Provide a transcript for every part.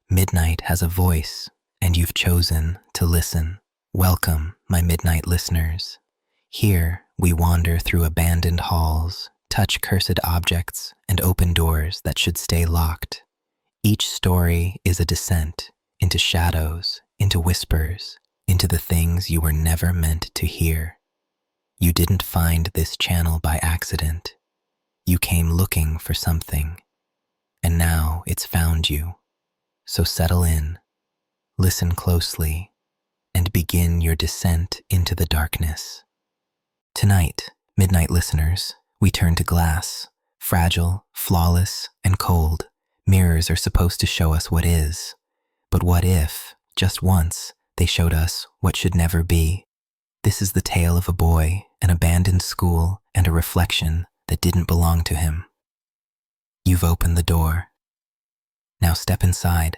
Midnight has a voice, and you've chosen to listen. Welcome, my midnight listeners. Here, we wander through abandoned halls, touch cursed objects, and open doors that should stay locked. Each story is a descent into shadows, into whispers, into the things you were never meant to hear. You didn't find this channel by accident. You came looking for something, and now it's found you. So settle in, listen closely, and begin your descent into the darkness. Tonight, midnight listeners, we turn to glass, fragile, flawless, and cold. Mirrors are supposed to show us what is. But what if, just once, they showed us what should never be? This is the tale of a boy, an abandoned school, and a reflection that didn't belong to him. You've opened the door. Now step inside.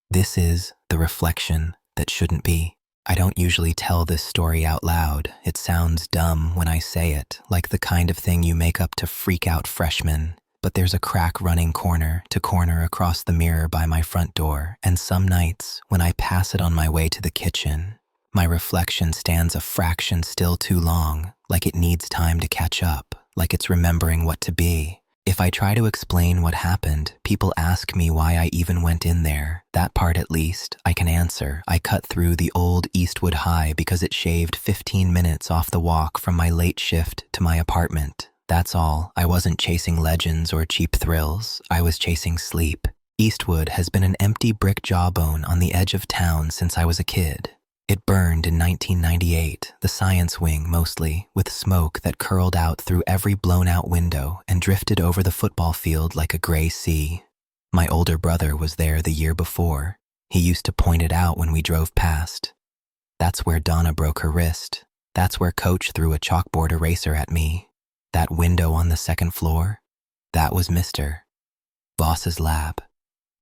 This is the reflection that shouldn't be. I don't usually tell this story out loud. It sounds dumb when I say it, like the kind of thing you make up to freak out freshmen. But there's a crack running corner to corner across the mirror by my front door, and some nights, when I pass it on my way to the kitchen, my reflection stands a fraction still too long, like it needs time to catch up, like it's remembering what to be. If I try to explain what happened, people ask me why I even went in there. That part at least, I can answer. I cut through the old Eastwood High because it shaved 15 minutes off the walk from my late shift to my apartment. That's all. I wasn't chasing legends or cheap thrills. I was chasing sleep. Eastwood has been an empty brick jawbone on the edge of town since I was a kid. It burned in 1998, the science wing mostly, with smoke that curled out through every blown-out window and drifted over the football field like a gray sea. My older brother was there the year before. He used to point it out when we drove past. That's where Donna broke her wrist. That's where Coach threw a chalkboard eraser at me. That window on the second floor, that was Mr. Boss's lab.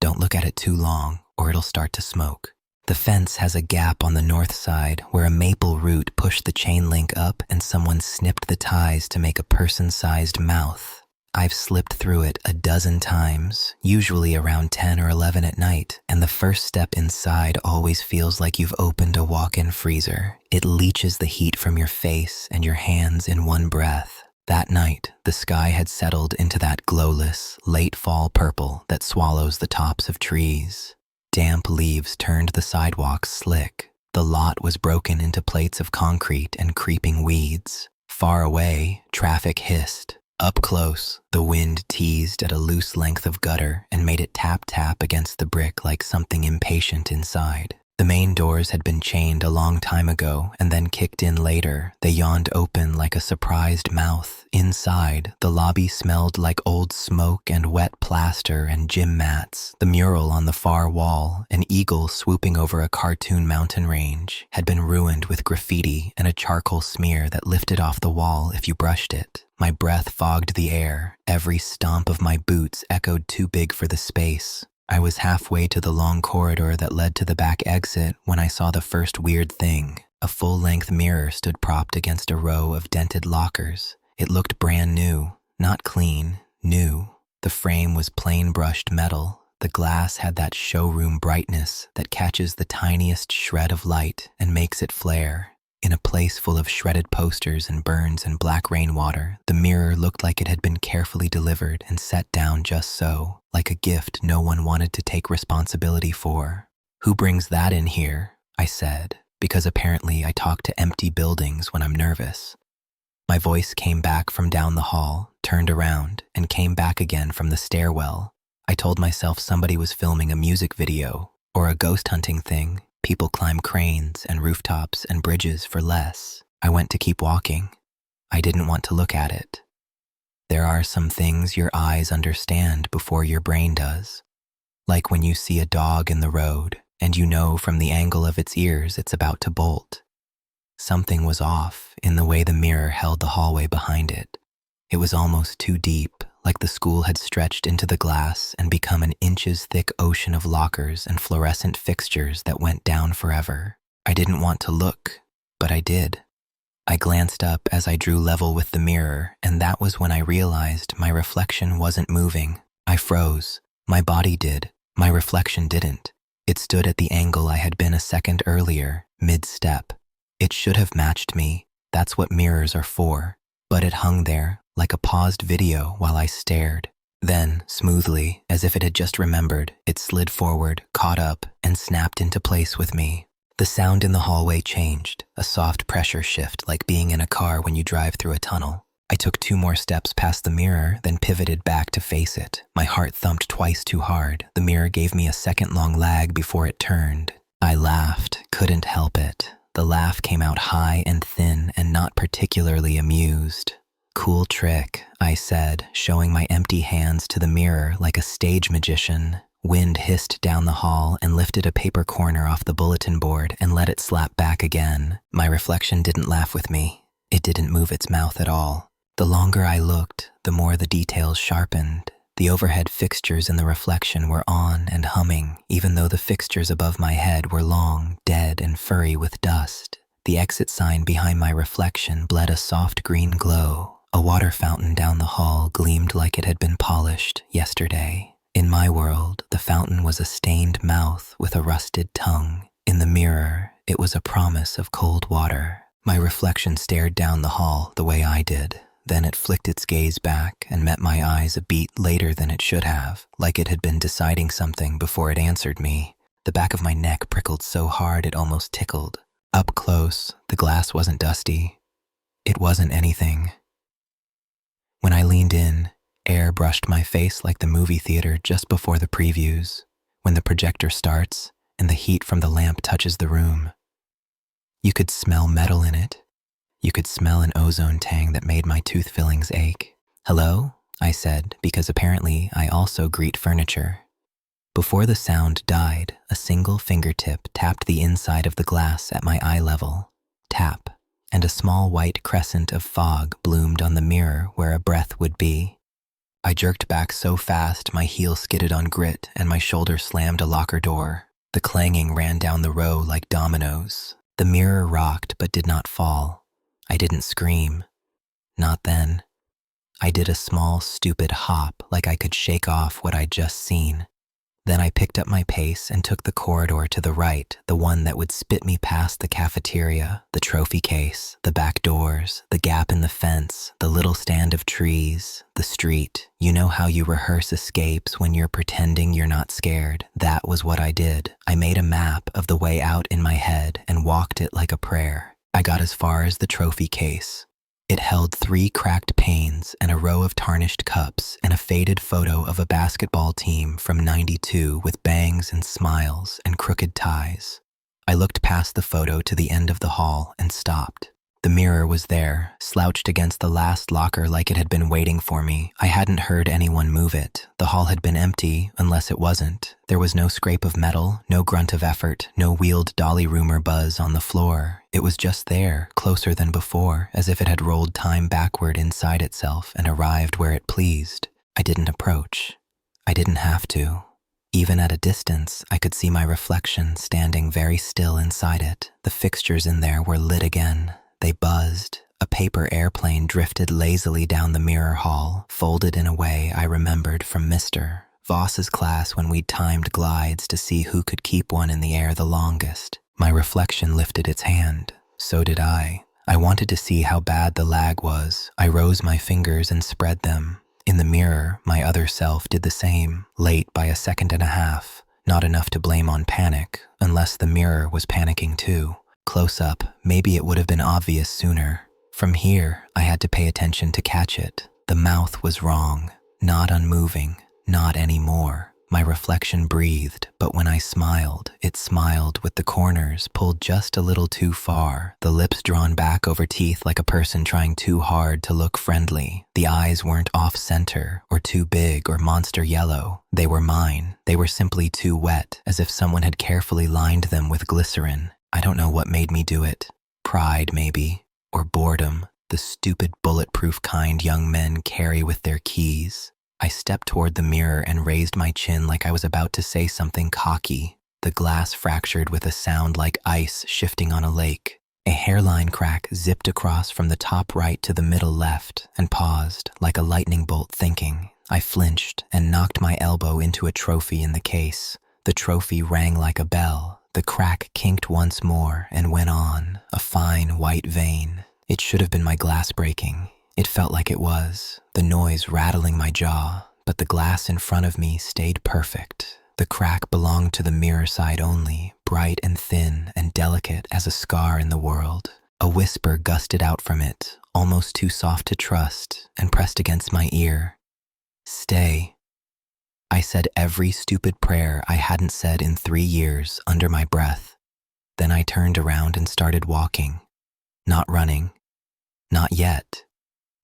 Don't look at it too long or it'll start to smoke. The fence has a gap on the north side where a maple root pushed the chain link up and someone snipped the ties to make a person-sized mouth. I've slipped through it a dozen times, usually around 10 or 11 at night, and the first step inside always feels like you've opened a walk-in freezer. It leaches the heat from your face and your hands in one breath. That night, the sky had settled into that glowless, late fall purple that swallows the tops of trees. Damp leaves turned the sidewalks slick. The lot was broken into plates of concrete and creeping weeds. Far away, traffic hissed. Up close, the wind teased at a loose length of gutter and made it tap-tap against the brick like something impatient inside. The main doors had been chained a long time ago and then kicked in later. They yawned open like a surprised mouth. Inside, the lobby smelled like old smoke and wet plaster and gym mats. The mural on the far wall, an eagle swooping over a cartoon mountain range, had been ruined with graffiti and a charcoal smear that lifted off the wall if you brushed it. My breath fogged the air. Every stomp of my boots echoed too big for the space. I was halfway to the long corridor that led to the back exit when I saw the first weird thing. A full-length mirror stood propped against a row of dented lockers. It looked brand new, not clean, new. The frame was plain brushed metal. The glass had that showroom brightness that catches the tiniest shred of light and makes it flare. In a place full of shredded posters and burns and black rainwater, the mirror looked like it had been carefully delivered and set down just so, like a gift no one wanted to take responsibility for. "Who brings that in here?" I said, because apparently I talk to empty buildings when I'm nervous. My voice came back from down the hall, turned around, and came back again from the stairwell. I told myself somebody was filming a music video or a ghost hunting thing. People climb cranes and rooftops and bridges for less. I went to keep walking. I didn't want to look at it. There are some things your eyes understand before your brain does. Like when you see a dog in the road and you know from the angle of its ears it's about to bolt. Something was off in the way the mirror held the hallway behind it. It was almost too deep, like the school had stretched into the glass and become an inches-thick ocean of lockers and fluorescent fixtures that went down forever. I didn't want to look, but I did. I glanced up as I drew level with the mirror, and that was when I realized my reflection wasn't moving. I froze. My body did. My reflection didn't. It stood at the angle I had been a second earlier, mid-step. It should have matched me. That's what mirrors are for. But it hung there, like a paused video while I stared. Then, smoothly, as if it had just remembered, it slid forward, caught up, and snapped into place with me. The sound in the hallway changed, a soft pressure shift like being in a car when you drive through a tunnel. I took 2 more steps past the mirror, then pivoted back to face it. My heart thumped twice too hard. The mirror gave me a second-long lag before it turned. I laughed, couldn't help it. The laugh came out high and thin and not particularly amused. "Cool trick," I said, showing my empty hands to the mirror like a stage magician. Wind hissed down the hall and lifted a paper corner off the bulletin board and let it slap back again. My reflection didn't laugh with me. It didn't move its mouth at all. The longer I looked, the more the details sharpened. The overhead fixtures in the reflection were on and humming, even though the fixtures above my head were long, dead, and furry with dust. The exit sign behind my reflection bled a soft green glow. A water fountain down the hall gleamed like it had been polished yesterday. In my world, the fountain was a stained mouth with a rusted tongue. In the mirror, it was a promise of cold water. My reflection stared down the hall the way I did. Then it flicked its gaze back and met my eyes a beat later than it should have, like it had been deciding something before it answered me. The back of my neck prickled so hard it almost tickled. Up close, the glass wasn't dusty. It wasn't anything. When I leaned in, air brushed my face like the movie theater just before the previews, when the projector starts and the heat from the lamp touches the room. You could smell metal in it. You could smell an ozone tang that made my tooth fillings ache. "Hello?" I said, because apparently I also greet furniture. Before the sound died, a single fingertip tapped the inside of the glass at my eye level. Tap. And a small white crescent of fog bloomed on the mirror where a breath would be. I jerked back so fast my heel skidded on grit and my shoulder slammed a locker door. The clanging ran down the row like dominoes. The mirror rocked but did not fall. I didn't scream. Not then. I did a small, stupid hop like I could shake off what I'd just seen. Then I picked up my pace and took the corridor to the right, the one that would spit me past the cafeteria, the trophy case, the back doors, the gap in the fence, the little stand of trees, the street. You know how you rehearse escapes when you're pretending you're not scared? That was what I did. I made a map of the way out in my head and walked it like a prayer. I got as far as the trophy case. It held 3 cracked panes and a row of tarnished cups and a faded photo of a basketball team from '92 with bangs and smiles and crooked ties. I looked past the photo to the end of the hall and stopped. The mirror was there, slouched against the last locker like it had been waiting for me. I hadn't heard anyone move it. The hall had been empty, unless it wasn't. There was no scrape of metal, no grunt of effort, no wheeled dolly rumor buzz on the floor. It was just there, closer than before, as if it had rolled time backward inside itself and arrived where it pleased. I didn't approach. I didn't have to. Even at a distance, I could see my reflection standing very still inside it. The fixtures in there were lit again. They buzzed. A paper airplane drifted lazily down the mirror hall, folded in a way I remembered from Mr. Voss's class when we'd timed glides to see who could keep one in the air the longest. My reflection lifted its hand. So did I. I wanted to see how bad the lag was. I rose my fingers and spread them. In the mirror, my other self did the same, late by a second and a half. Not enough to blame on panic, unless the mirror was panicking too. Close up, maybe it would have been obvious sooner. From here, I had to pay attention to catch it. The mouth was wrong, not unmoving, not anymore. My reflection breathed, but when I smiled, it smiled with the corners pulled just a little too far, the lips drawn back over teeth like a person trying too hard to look friendly. The eyes weren't off-center or too big or monster yellow. They were mine. They were simply too wet, as if someone had carefully lined them with glycerin. I don't know what made me do it. Pride, maybe, or boredom, the stupid bulletproof kind young men carry with their keys. I stepped toward the mirror and raised my chin like I was about to say something cocky. The glass fractured with a sound like ice shifting on a lake. A hairline crack zipped across from the top right to the middle left and paused like a lightning bolt thinking. I flinched and knocked my elbow into a trophy in the case. The trophy rang like a bell. The crack kinked once more and went on, a fine white vein. It should have been my glass breaking. It felt like it was, the noise rattling my jaw, but the glass in front of me stayed perfect. The crack belonged to the mirror side only, bright and thin and delicate as a scar in the world. A whisper gusted out from it, almost too soft to trust, and pressed against my ear. "Stay." I said every stupid prayer I hadn't said in 3 years under my breath. Then I turned around and started walking. Not running. Not yet.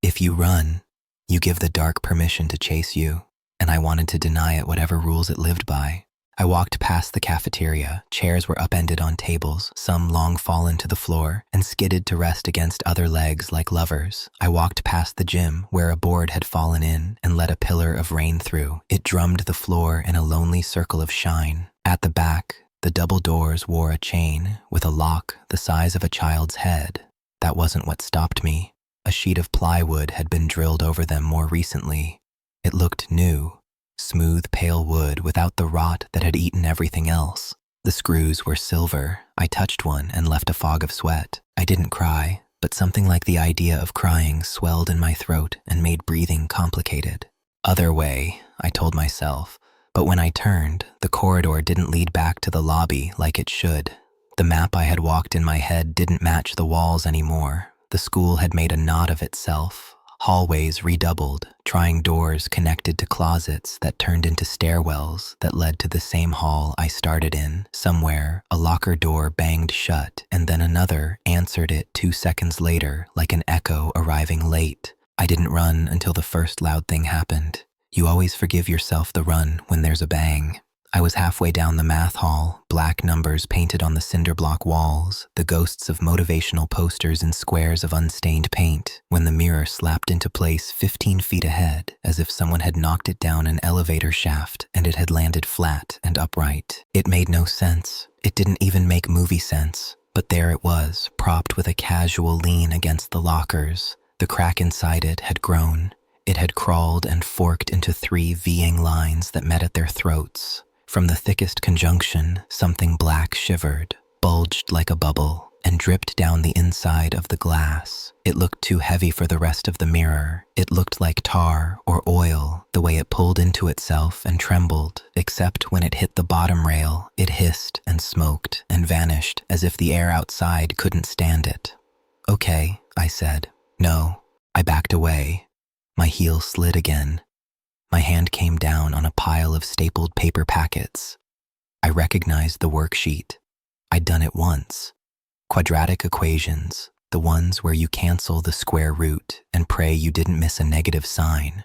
If you run, you give the dark permission to chase you, and I wanted to deny it whatever rules it lived by. I walked past the cafeteria. Chairs were upended on tables, some long fallen to the floor, and skidded to rest against other legs like lovers. I walked past the gym, where a board had fallen in and let a pillar of rain through. It drummed the floor in a lonely circle of shine. At the back, the double doors wore a chain with a lock the size of a child's head. That wasn't what stopped me. A sheet of plywood had been drilled over them more recently. It looked new. Smooth, pale wood without the rot that had eaten everything else. The screws were silver. I touched one and left a fog of sweat. I didn't cry, but something like the idea of crying swelled in my throat and made breathing complicated. Other way, I told myself, but when I turned, the corridor didn't lead back to the lobby like it should. The map I had walked in my head didn't match the walls anymore. The school had made a knot of itself. Hallways redoubled, trying doors connected to closets that turned into stairwells that led to the same hall I started in. Somewhere, a locker door banged shut, and then another answered it 2 seconds later like an echo arriving late. I didn't run until the first loud thing happened. You always forgive yourself the run when there's a bang. I was halfway down the math hall, black numbers painted on the cinder block walls, the ghosts of motivational posters in squares of unstained paint, when the mirror slapped into place 15 feet ahead, as if someone had knocked it down an elevator shaft and it had landed flat and upright. It made no sense. It didn't even make movie sense. But there it was, propped with a casual lean against the lockers. The crack inside it had grown. It had crawled and forked into 3 V-ing lines that met at their throats. From the thickest conjunction, something black shivered, bulged like a bubble, and dripped down the inside of the glass. It looked too heavy for the rest of the mirror. It looked like tar or oil, the way it pulled into itself and trembled, except when it hit the bottom rail, it hissed and smoked and vanished as if the air outside couldn't stand it. "Okay," I said. "No." I backed away. My heel slid again. My hand came down on a pile of stapled paper packets. I recognized the worksheet. I'd done it once. Quadratic equations, the ones where you cancel the square root and pray you didn't miss a negative sign.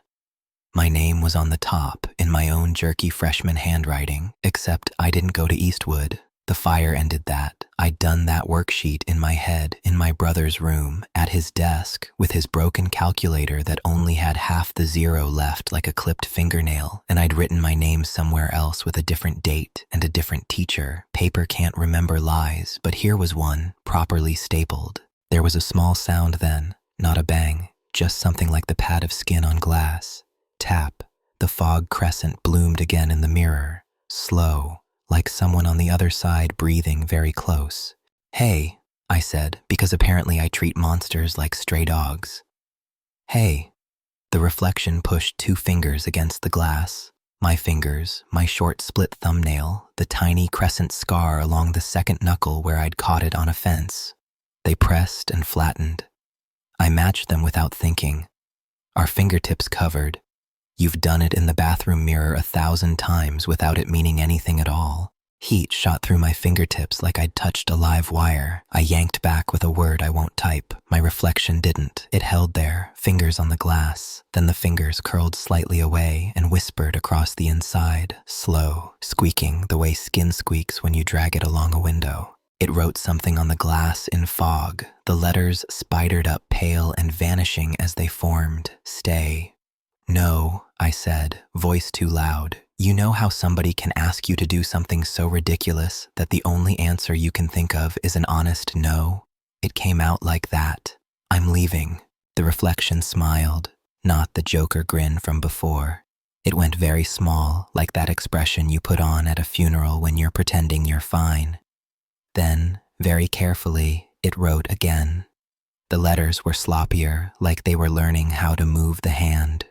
My name was on the top in my own jerky freshman handwriting, except I didn't go to Eastwood. The fire ended that. I'd done that worksheet in my head in my brother's room, at his desk, with his broken calculator that only had half the zero left like a clipped fingernail, and I'd written my name somewhere else with a different date and a different teacher. Paper can't remember lies, but here was one, properly stapled. There was a small sound then, not a bang, just something like the pad of skin on glass. Tap. The fog crescent bloomed again in the mirror, slow, like someone on the other side breathing very close. "Hey," I said, because apparently I treat monsters like stray dogs. "Hey." The reflection pushed 2 fingers against the glass. My fingers, my short split thumbnail, the tiny crescent scar along the second knuckle where I'd caught it on a fence. They pressed and flattened. I matched them without thinking. Our fingertips covered. You've done it in the bathroom mirror 1,000 times without it meaning anything at all. Heat shot through my fingertips like I'd touched a live wire. I yanked back with a word I won't type. My reflection didn't. It held there, fingers on the glass. Then the fingers curled slightly away and whispered across the inside, slow, squeaking the way skin squeaks when you drag it along a window. It wrote something on the glass in fog. The letters spidered up pale and vanishing as they formed. "Stay." "No," I said, voice too loud. You know how somebody can ask you to do something so ridiculous that the only answer you can think of is an honest no? It came out like that. "I'm leaving." The reflection smiled, not the Joker grin from before. It went very small, like that expression you put on at a funeral when you're pretending you're fine. Then, very carefully, it wrote again. The letters were sloppier, like they were learning how to move the hand.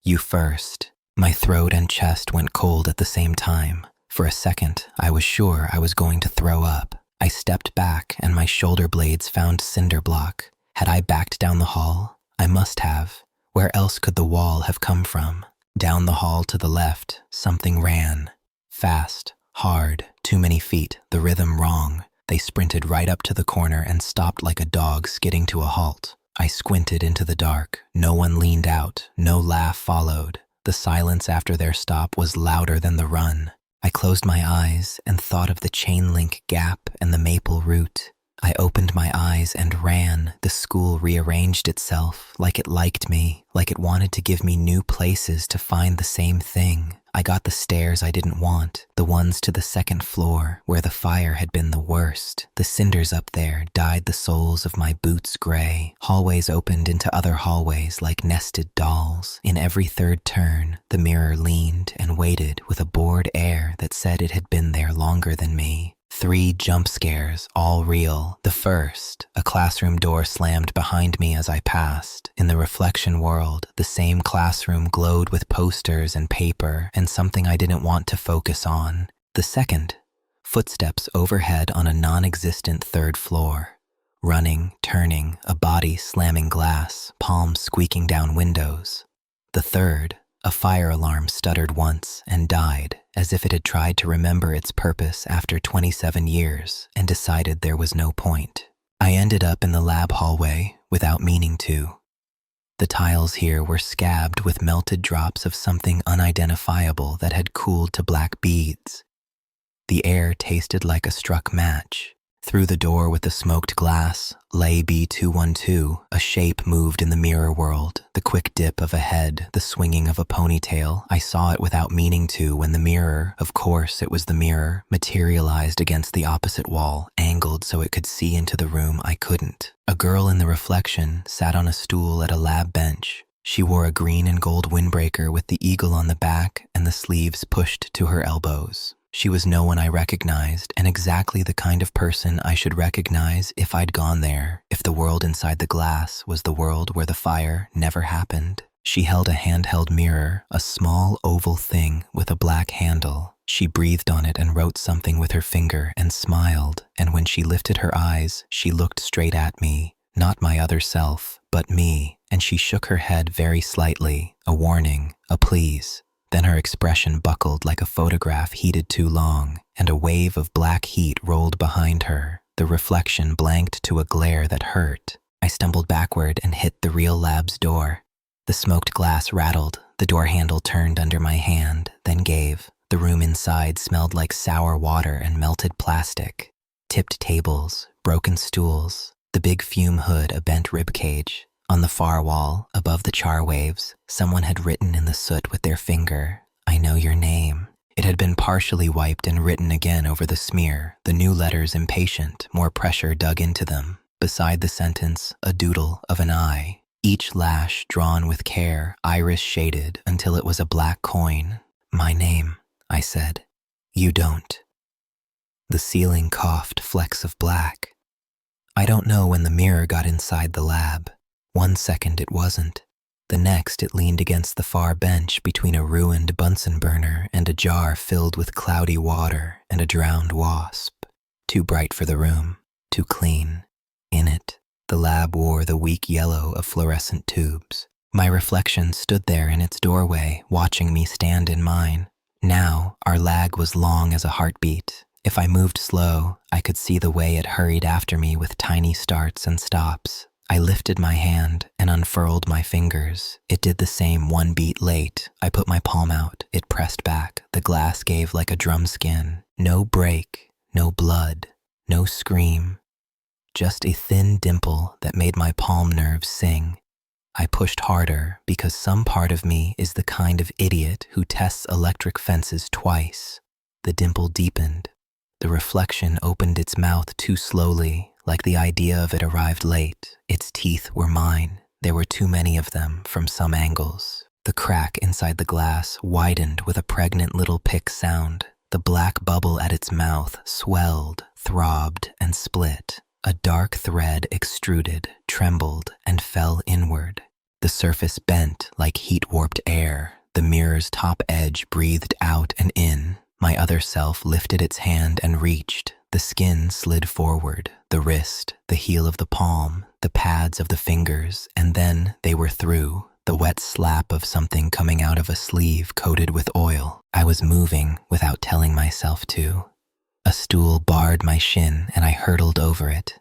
You first. My throat and chest went cold at the same time. For a second, I was sure I was going to throw up. I stepped back and my shoulder blades found cinder block. Had I backed down the hall? I must have. Where else could the wall have come from? Down the hall to the left, something ran. Fast, hard, too many feet, the rhythm wrong. They sprinted right up to the corner and stopped like a dog skidding to a halt. I squinted into the dark. No one leaned out. No laugh followed. The silence after their stop was louder than the run. I closed my eyes and thought of the chain link gap and the maple root. I opened my eyes and ran. The school rearranged itself, like it liked me, like it wanted to give me new places to find the same thing. I got the stairs I didn't want, the ones to the second floor, where the fire had been the worst. The cinders up there dyed the soles of my boots gray. Hallways opened into other hallways like nested dolls. In every third turn, the mirror leaned and waited with a bored air that said it had been there longer than me. 3 jump scares, all real. The first, a classroom door slammed behind me as I passed. In the reflection world, the same classroom glowed with posters and paper and something I didn't want to focus on. The second, footsteps overhead on a non-existent third floor. Running, turning, a body slamming glass, palms squeaking down windows. The third, a fire alarm stuttered once and died, as if it had tried to remember its purpose after 27 years and decided there was no point. I ended up in the lab hallway without meaning to. The tiles here were scabbed with melted drops of something unidentifiable that had cooled to black beads. The air tasted like a struck match. Through the door with the smoked glass lay B212. A shape moved in the mirror world, the quick dip of a head, the swinging of a ponytail. I saw it without meaning to when the mirror, of course it was the mirror, materialized against the opposite wall, angled so it could see into the room I couldn't. A girl in the reflection sat on a stool at a lab bench. She wore a green and gold windbreaker with the eagle on the back and the sleeves pushed to her elbows. She was no one I recognized, and exactly the kind of person I should recognize if I'd gone there, if the world inside the glass was the world where the fire never happened. She held a handheld mirror, a small oval thing with a black handle. She breathed on it and wrote something with her finger and smiled, and when she lifted her eyes, she looked straight at me, not my other self, but me, and she shook her head very slightly, a warning, a please. Then her expression buckled like a photograph heated too long, and a wave of black heat rolled behind her. The reflection blanked to a glare that hurt. I stumbled backward and hit the real lab's door. The smoked glass rattled, the door handle turned under my hand, then gave. The room inside smelled like sour water and melted plastic. Tipped tables, broken stools, the big fume hood a bent rib cage. On the far wall, above the char waves, someone had written in the soot with their finger, "I know your name." It had been partially wiped and written again over the smear, the new letters impatient, more pressure dug into them. Beside the sentence, a doodle of an eye, each lash drawn with care, iris shaded until it was a black coin. "My name," I said. "You don't." The ceiling coughed flecks of black. I don't know when the mirror got inside the lab. 1 second it wasn't. The next it leaned against the far bench between a ruined Bunsen burner and a jar filled with cloudy water and a drowned wasp. Too bright for the room, too clean. In it, the lab wore the weak yellow of fluorescent tubes. My reflection stood there in its doorway, watching me stand in mine. Now, our lag was long as a heartbeat. If I moved slow, I could see the way it hurried after me with tiny starts and stops. I lifted my hand and unfurled my fingers. It did the same 1 beat late. I put my palm out. It pressed back. The glass gave like a drum skin. No break, no blood, no scream. Just a thin dimple that made my palm nerves sing. I pushed harder because some part of me is the kind of idiot who tests electric fences twice. The dimple deepened. The reflection opened its mouth too slowly, like the idea of it arrived late. Its teeth were mine. There were too many of them from some angles. The crack inside the glass widened with a pregnant little pick sound. The black bubble at its mouth swelled, throbbed, and split. A dark thread extruded, trembled, and fell inward. The surface bent like heat-warped air. The mirror's top edge breathed out and in. My other self lifted its hand and reached. The skin slid forward, the wrist, the heel of the palm, the pads of the fingers, and then they were through. The wet slap of something coming out of a sleeve coated with oil. I was moving without telling myself to. A stool barred my shin and I hurtled over it.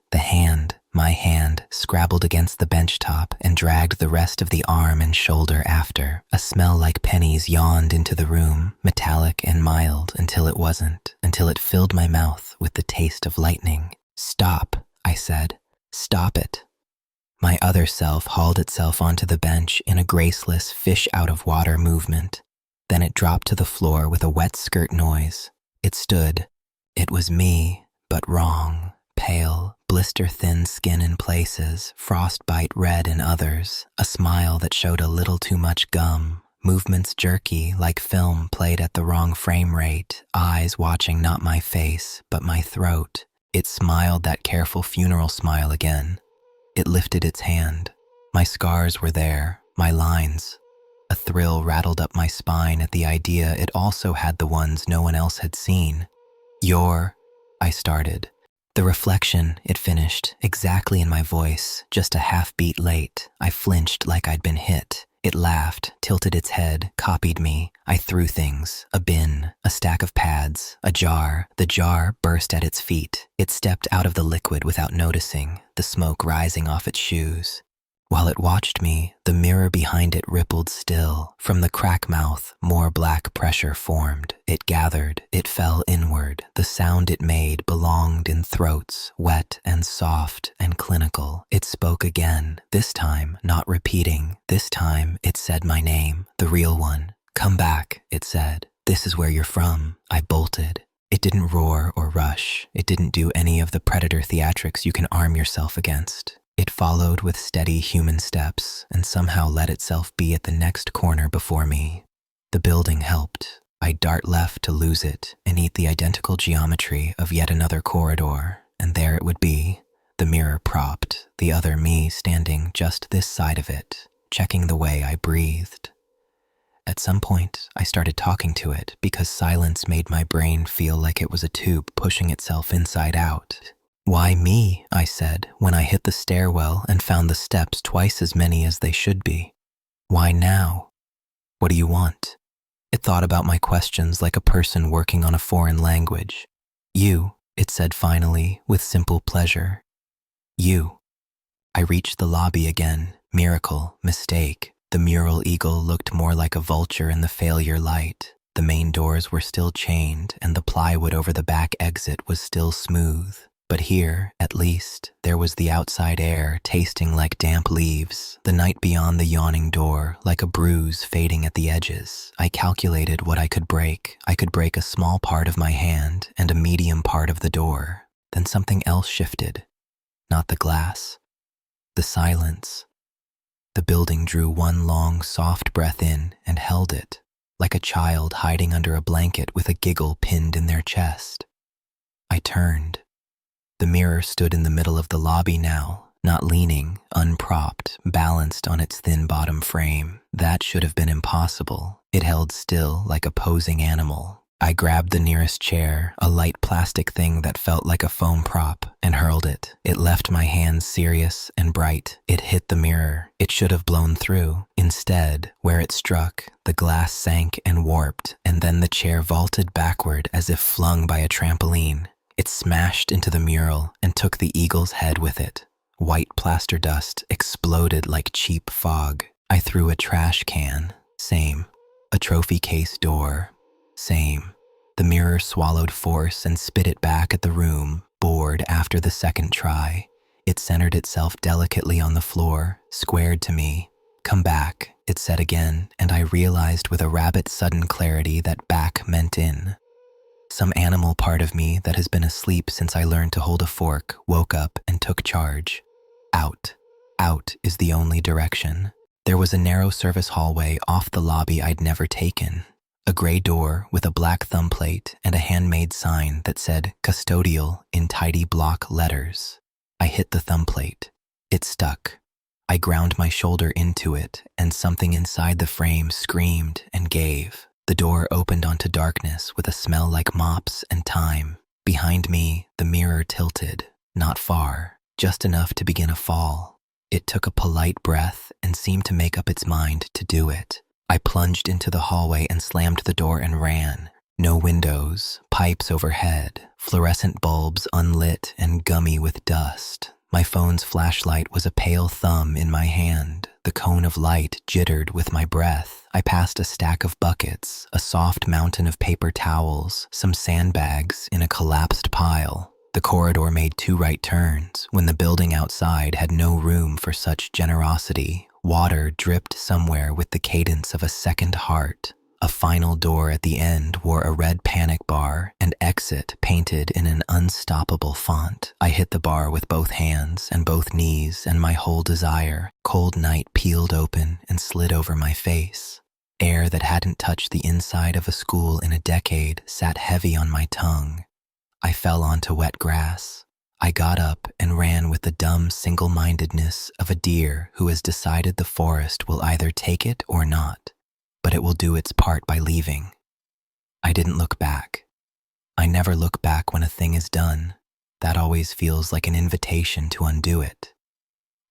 My hand, scrabbled against the bench top and dragged the rest of the arm and shoulder after. A smell like pennies yawned into the room, metallic and mild until it wasn't, until it filled my mouth with the taste of lightning. "Stop," I said. "Stop it." My other self hauled itself onto the bench in a graceless fish-out-of-water movement. Then it dropped to the floor with a wet skirt noise. It stood. It was me, but wrong. Pale, blister-thin skin in places, frostbite red in others, a smile that showed a little too much gum, movements jerky like film played at the wrong frame rate, eyes watching not my face, but my throat. It smiled that careful funeral smile again. It lifted its hand. My scars were there, my lines. A thrill rattled up my spine at the idea it also had the ones no one else had seen. I started. The reflection, it finished, exactly in my voice, just a half-beat late. I flinched like I'd been hit. It laughed, tilted its head, copied me. I threw things, a bin, a stack of pads, a jar. The jar burst at its feet. It stepped out of the liquid without noticing, the smoke rising off its shoes. While it watched me, the mirror behind it rippled still. From the crack mouth, more black pressure formed. It gathered, it fell inward. The sound it made belonged in throats, wet and soft and clinical. It spoke again, this time not repeating. This time it said my name, the real one. "Come back," it said. "This is where you're from." I bolted. It didn't roar or rush. It didn't do any of the predator theatrics you can arm yourself against. It followed with steady human steps and somehow let itself be at the next corner before me. The building helped. I'd dart left to lose it and eat the identical geometry of yet another corridor, and there it would be, the mirror propped, the other me standing just this side of it, checking the way I breathed. At some point, I started talking to it because silence made my brain feel like it was a tube pushing itself inside out. "Why me?" I said when I hit the stairwell and found the steps twice as many as they should be. "Why now? What do you want?" It thought about my questions like a person working on a foreign language. "You," it said finally, with simple pleasure. "You." I reached the lobby again. Miracle, mistake. The mural eagle looked more like a vulture in the failure light. The main doors were still chained, and the plywood over the back exit was still smooth. But here, at least, there was the outside air tasting like damp leaves, the night beyond the yawning door, like a bruise fading at the edges. I calculated what I could break. I could break a small part of my hand and a medium part of the door. Then something else shifted. Not the glass. The silence. The building drew one long, soft breath in and held it, like a child hiding under a blanket with a giggle pinned in their chest. I turned. The mirror stood in the middle of the lobby now, not leaning, unpropped, balanced on its thin bottom frame. That should have been impossible. It held still like a posing animal. I grabbed the nearest chair, a light plastic thing that felt like a foam prop, and hurled it. It left my hands serious and bright. It hit the mirror. It should have blown through. Instead, where it struck, the glass sank and warped, and then the chair vaulted backward as if flung by a trampoline. It smashed into the mural and took the eagle's head with it. White plaster dust exploded like cheap fog. I threw a trash can. Same. A trophy case door. Same. The mirror swallowed force and spit it back at the room, bored after the second try. It centered itself delicately on the floor, squared to me. "Come back," it said again, and I realized with a rabbit's sudden clarity that back meant in. Some animal part of me that has been asleep since I learned to hold a fork woke up and took charge. Out. Out is the only direction. There was a narrow service hallway off the lobby I'd never taken, a gray door with a black thumbplate and a handmade sign that said custodial in tidy block letters. I hit the thumbplate. It stuck. I ground my shoulder into it, and something inside the frame screamed and gave. The door opened onto darkness with a smell like mops and time. Behind me, the mirror tilted, not far, just enough to begin a fall. It took a polite breath and seemed to make up its mind to do it. I plunged into the hallway and slammed the door and ran. No windows, pipes overhead, fluorescent bulbs unlit and gummy with dust. My phone's flashlight was a pale thumb in my hand. The cone of light jittered with my breath. I passed a stack of buckets, a soft mountain of paper towels, some sandbags in a collapsed pile. The corridor made 2 right turns when the building outside had no room for such generosity. Water dripped somewhere with the cadence of a second heart. A final door at the end wore a red panic bar and exit painted in an unstoppable font. I hit the bar with both hands and both knees, and my whole desire, cold night peeled open and slid over my face. Air that hadn't touched the inside of a school in a decade sat heavy on my tongue. I fell onto wet grass. I got up and ran with the dumb single-mindedness of a deer who has decided the forest will either take it or not, but it will do its part by leaving. I didn't look back. I never look back when a thing is done. That always feels like an invitation to undo it.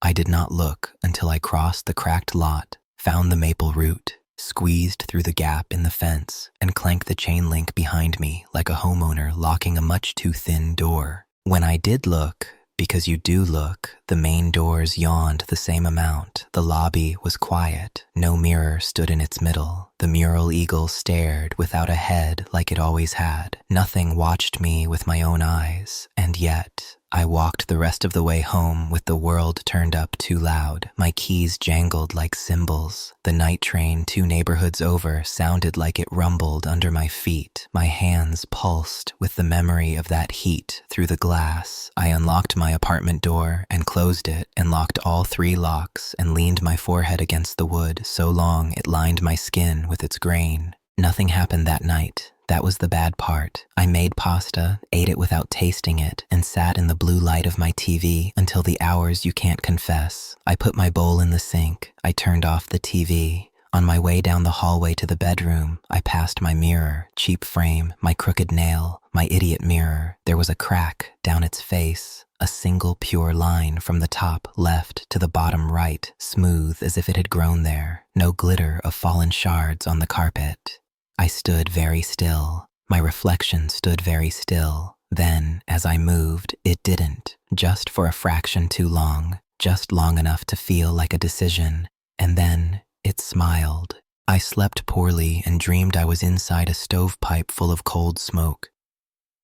I did not look until I crossed the cracked lot, found the maple root, squeezed through the gap in the fence, and clanked the chain link behind me like a homeowner locking a much too thin door. When I did look, because you do look, the main doors yawned the same amount. The lobby was quiet. No mirror stood in its middle. The mural eagle stared without a head like it always had. Nothing watched me with my own eyes, and yet I walked the rest of the way home with the world turned up too loud. My keys jangled like cymbals. The night train 2 neighborhoods over sounded like it rumbled under my feet. My hands pulsed with the memory of that heat through the glass. I unlocked my apartment door and closed it and locked all 3 locks and leaned my forehead against the wood so long it lined my skin with its grain. Nothing happened that night. That was the bad part. I made pasta, ate it without tasting it, and sat in the blue light of my TV until the hours you can't confess. I put my bowl in the sink. I turned off the TV. On my way down the hallway to the bedroom, I passed my mirror, cheap frame, my crooked nail, my idiot mirror. There was a crack down its face, a single pure line from the top left to the bottom right, smooth as if it had grown there. No glitter of fallen shards on the carpet. I stood very still. My reflection stood very still. Then, as I moved, it didn't, just for a fraction too long, just long enough to feel like a decision. And then, it smiled. I slept poorly and dreamed I was inside a stovepipe full of cold smoke.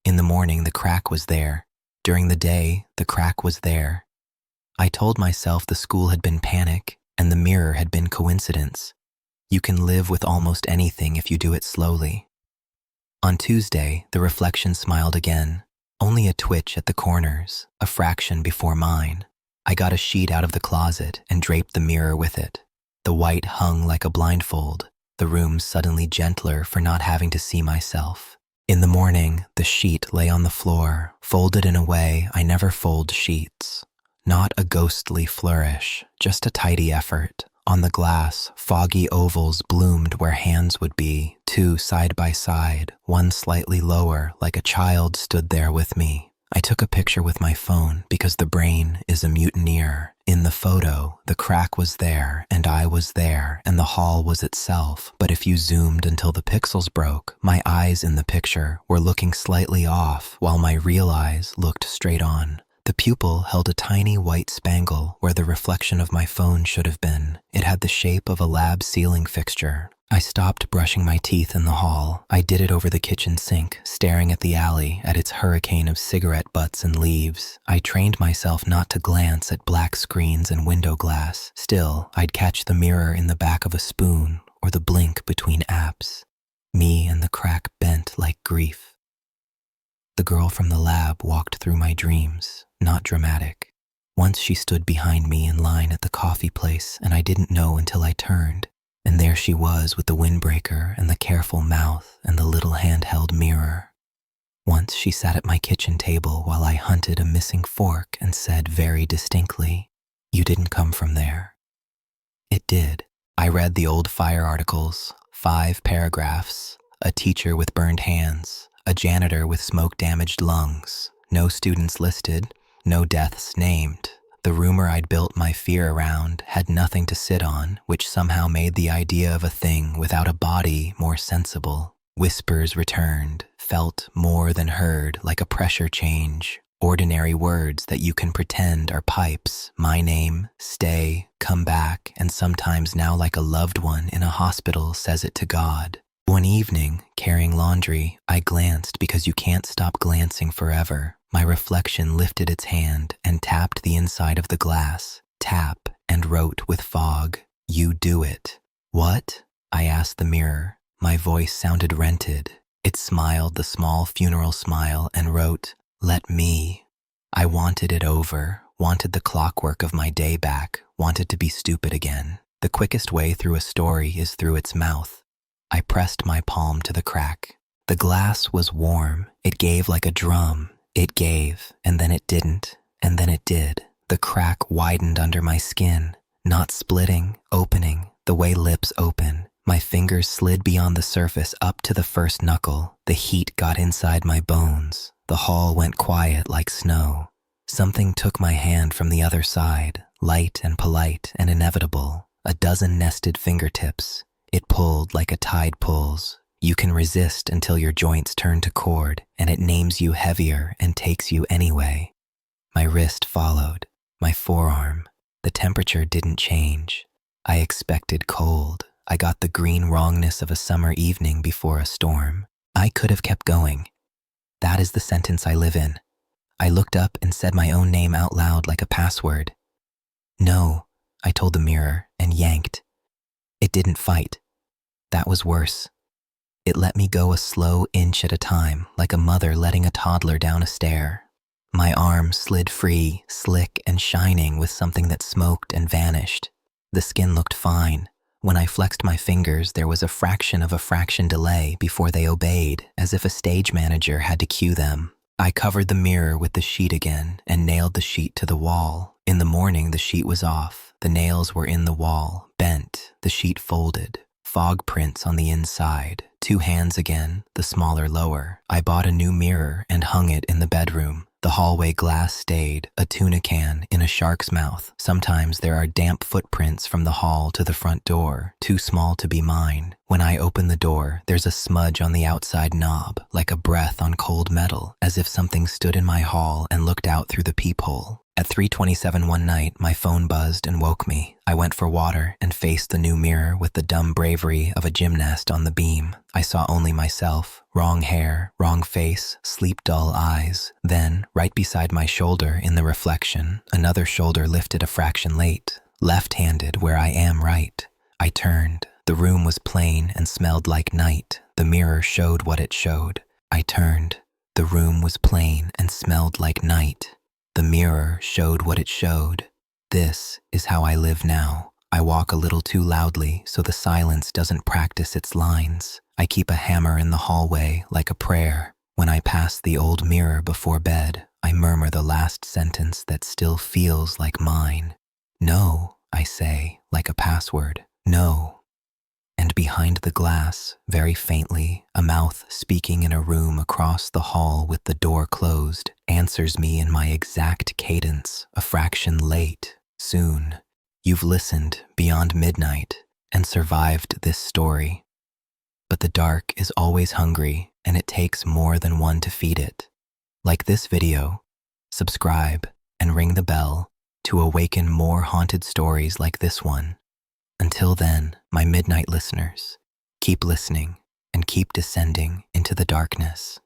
In the morning, the crack was there. During the day, the crack was there. I told myself the school had been panic, and the mirror had been coincidence. You can live with almost anything if you do it slowly. On Tuesday, the reflection smiled again, only a twitch at the corners, a fraction before mine. I got a sheet out of the closet and draped the mirror with it. The white hung like a blindfold, the room suddenly gentler for not having to see myself. In the morning, the sheet lay on the floor, folded in a way I never fold sheets. Not a ghostly flourish, just a tidy effort. On the glass, foggy ovals bloomed where hands would be, 2 side by side, one slightly lower, like a child stood there with me. I took a picture with my phone because the brain is a mutineer. In the photo, the crack was there, and I was there, and the hall was itself. But if you zoomed until the pixels broke, my eyes in the picture were looking slightly off, while my real eyes looked straight on. The pupil held a tiny white spangle where the reflection of my phone should have been. It had the shape of a lab ceiling fixture. I stopped brushing my teeth in the hall. I did it over the kitchen sink, staring at the alley, at its hurricane of cigarette butts and leaves. I trained myself not to glance at black screens and window glass. Still, I'd catch the mirror in the back of a spoon or the blink between apps. Me and the crack bent like grief. The girl from the lab walked through my dreams, not dramatic. Once she stood behind me in line at the coffee place, and I didn't know until I turned. And there she was with the windbreaker and the careful mouth and the little handheld mirror. Once she sat at my kitchen table while I hunted a missing fork and said very distinctly, "You didn't come from there." It did. I read the old fire articles, 5 paragraphs, a teacher with burned hands, a janitor with smoke-damaged lungs, no students listed, no deaths named. The rumor I'd built my fear around had nothing to sit on, which somehow made the idea of a thing without a body more sensible. Whispers returned, felt more than heard, like a pressure change. Ordinary words that you can pretend are pipes. My name, stay, come back, and sometimes now like a loved one in a hospital says it to God. One evening, carrying laundry, I glanced because you can't stop glancing forever. My reflection lifted its hand and tapped the inside of the glass. Tap, and wrote with fog, "You do it." "What?" I asked the mirror. My voice sounded rented. It smiled the small funeral smile and wrote, "Let me." I wanted it over, wanted the clockwork of my day back, wanted to be stupid again. The quickest way through a story is through its mouth. I pressed my palm to the crack. The glass was warm. It gave like a drum. It gave, and then it didn't, and then it did. The crack widened under my skin, not splitting, opening, the way lips open. My fingers slid beyond the surface up to the first knuckle. The heat got inside my bones. The hall went quiet like snow. Something took my hand from the other side, light and polite and inevitable. A dozen nested fingertips. It pulled like a tide pulls. You can resist until your joints turn to cord, and it names you heavier and takes you anyway. My wrist followed, my forearm. The temperature didn't change. I expected cold. I got the green wrongness of a summer evening before a storm. I could have kept going. That is the sentence I live in. I looked up and said my own name out loud like a password. "No," I told the mirror and yanked. It didn't fight. That was worse. It let me go a slow inch at a time, like a mother letting a toddler down a stair. My arm slid free, slick and shining with something that smoked and vanished. The skin looked fine. When I flexed my fingers, there was a fraction of a fraction delay before they obeyed, as if a stage manager had to cue them. I covered the mirror with the sheet again and nailed the sheet to the wall. In the morning, the sheet was off. The nails were in the wall, bent, the sheet folded. Fog prints on the inside. 2 hands again, the smaller lower. I bought a new mirror and hung it in the bedroom. The hallway glass stayed, a tuna can in a shark's mouth. Sometimes there are damp footprints from the hall to the front door, too small to be mine. When I open the door, there's a smudge on the outside knob, like a breath on cold metal, as if something stood in my hall and looked out through the peephole. At 3:27 one night, my phone buzzed and woke me. I went for water and faced the new mirror with the dumb bravery of a gymnast on the beam. I saw only myself, wrong hair, wrong face, sleep-dull eyes. Then, right beside my shoulder in the reflection, another shoulder lifted a fraction late, left-handed where I am right. I turned. The room was plain and smelled like night. The mirror showed what it showed. I turned. The room was plain and smelled like night. The mirror showed what it showed. This is how I live now. I walk a little too loudly so the silence doesn't practice its lines. I keep a hammer in the hallway like a prayer. When I pass the old mirror before bed, I murmur the last sentence that still feels like mine. "No," I say, like a password. "No." And behind the glass, very faintly, a mouth speaking in a room across the hall with the door closed answers me in my exact cadence, a fraction late, soon. You've listened beyond midnight and survived this story. But the dark is always hungry, and it takes more than one to feed it. Like this video, subscribe and ring the bell to awaken more haunted stories like this one. Until then, my midnight listeners, keep listening and keep descending into the darkness.